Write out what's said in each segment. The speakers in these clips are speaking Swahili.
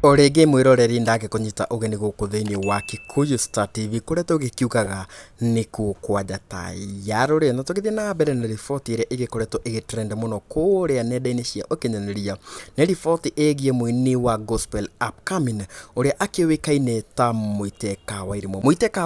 Orege mwiroreri ndage kunyita ugeni guku thiini wa Kikuyu Star TV kuria tugikiugaga niku kwa njata ya ruri na tugithie na mbere na report iria igikoretwo igitrend muno kuria nenda-ini cia ukinyaniria ni report igie muini wa gospel upcoming uria akiwikaine ta Muite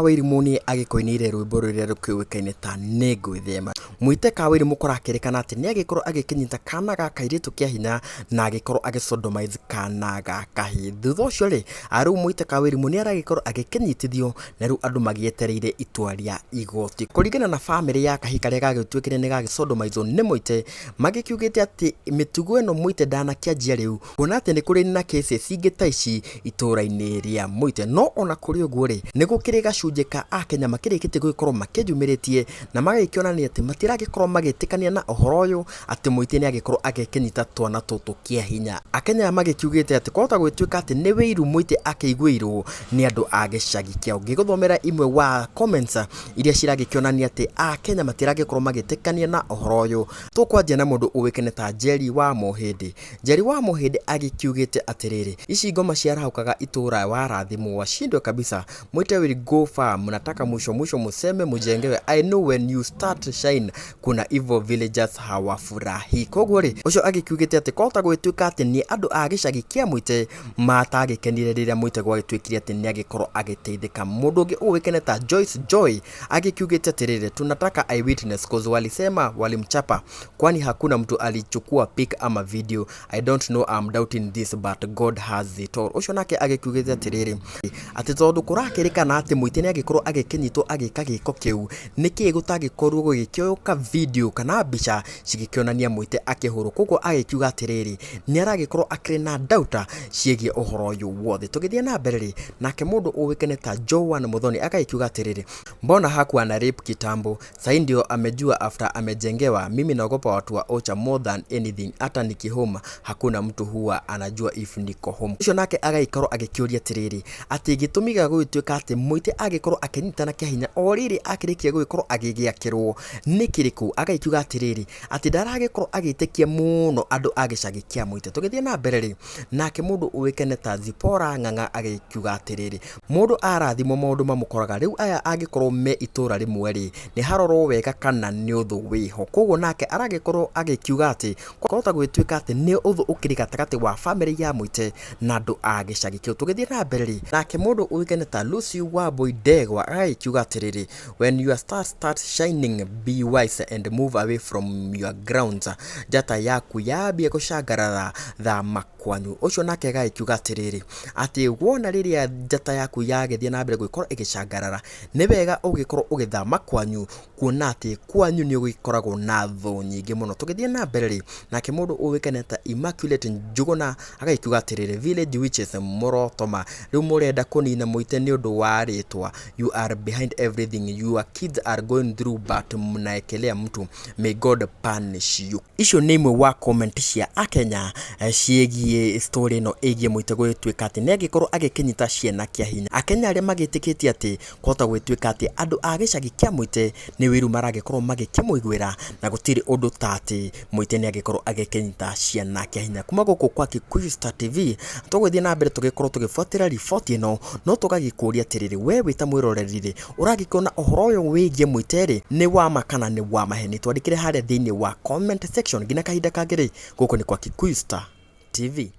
Wairimu ni agikoinire rwimbo ruria rukiwikaine ta Ningwithema. Muite Wairimu kurakirikana ati ni agikorwo agikinyita kana ga kairitu kia hinya na agikorwo agisodomize kana ga kahi thutha ucio ri aru Muite Wairimu ni aragikorwo agikinyitithio na ru andu magietereire itua ria igoti kuringana na family ya kahi karia gagitwikire ni gagisodomize ni Muite magikiugite ati mitugo eno Muite dana kianjia riu kuona ati ni kuri na cases ingita ici itura-ini ria Muite no ona kuri uguo ri ni gukiri gacunje ka akenya makirikite gukorwo makijumiritie na magikionania ati matiragikorwo magitikania na uhoro uyu ati Muite ni agikorwo agekinyita twana tutu kia hinya. Akenya magikiugite ati kwota gwituika ati ni Wairimu Muite akiguirwo ni andu agicagi kiao. Ngiguthomera imwe wa comments iria ciragikionania ati akenya matiragikorwo magitikania na uhoro uyu. Tukwanjia na mundu uwikene ta Njeri wa Muhindi agikiugite atiriri ici ngoma ciarahaukaga itura wa rathimo washindwe kabisa. Muite will go far, mnataka mwisho museme mujengewe. I know when you start shine kuna evil villagers hawafurahi. Koguo ri ucio agikiugite ati kwota gwituika ati ni andu agicagi kia Muite matagikenire riria Muite gwagitwikire ati ni agikorwo agiteithika. Mundu ungi uwikene ta Joy agikiugite atiriri tunataka eyewitness cause walisema walimchapa kwani hakuna mtu alichukua pic ama video. I don't know, I'm doubting this but God has it all. Ucio nake agikiugite atiriri ati tondu kurakirikana ati Muite ni agikorwo agikinyitwo agika giko kiu niki gutagikorwo gugikioka video kana bica cigikionania Muite akihuru. Koguo agikiuga atiriri ni aragikorwo akiri na dauta ciegie uhoro uyu wothe. Tugithie na mbere ri nake mundu uwikene ta Joan Muthoni agikiuga atiriri mbona hakuwa na rape kitambo sai ndio amejua after amejengewa. Mimi naogopa watu wa Ocha more than anything, hata nikihoma hakuna mtu huwa anajua if niko home. Ucio nake agaikorwo agikiuria atiriri ati gitumiga gwituika ati Muite agikorwo akinyitana kia hinya oriri akirikia gwikorwo agigiakirwo nikiriku. Agaikiuga atiriri ati ndaragikorwo agitekia muno andu agicagi kia Muite. Tugithie na mbere ri nake mundu uwikene ta Zipora Ng'ang'a agikiuga atiriri mundu arathimo maundu mamukoraga riu aya agikorwo me itura rimwe ri ni harorwo wega kana ni uthu wiho. Koguo nake aragikorwo agikiuga ati kwota gwituika ati ni uthu ukiri gatagati wa family ya Muite na andu agicagi kiu. Tugithie na mbere ri nake mundu uwikene ta Lucy wa Boydegwa agikiuga atiriri when your star starts shining be wise and move away from your grounds. Njata yaku yambie gucangarara thama kwanyu. Ucio nake agikiuga atiriri ati wona riria njata yaku yagithie na mbere gwikorwo igicangarara ni wega ugikorwo ugithama kwanyu kuona ati kwanyu ni ugikoragwo na thu nyingi muno. Tugithie na mbere ri nake mundu uwikene ta Immaculate Njuguna agikiuga atiriri village witches murotoma riu murenda kunina Muite ni undu wa ritwa. You are behind everything your kids are going through but mnaekelea mtu, may God punish you. Icio ni imwe wa comment cia akenya ciegie story no igie Muite gwituika ati ni agikorwo agikinyita ciana kia hinya. Akenya aria magitikitie ati kwota gwituika ati andu agicagi kia Muite ni wiru maragikorwo magikimuigwira na gutiri undu tati Muite ni agikorwo agikinyita ciana kia hinya. Kuma guku kwa Kikuyu Star TV tugwithie na mbere tugikorwo tugifuatira report ino no tugagikuria atiriri we wita mwirorerire uragikiona uhoro uyu wigie Muite ri ni wa makana ni wa maheni. Twandikire haria thiini wa comment section gina kahinda kangiri guku ni kwa Kikuyu Star TV.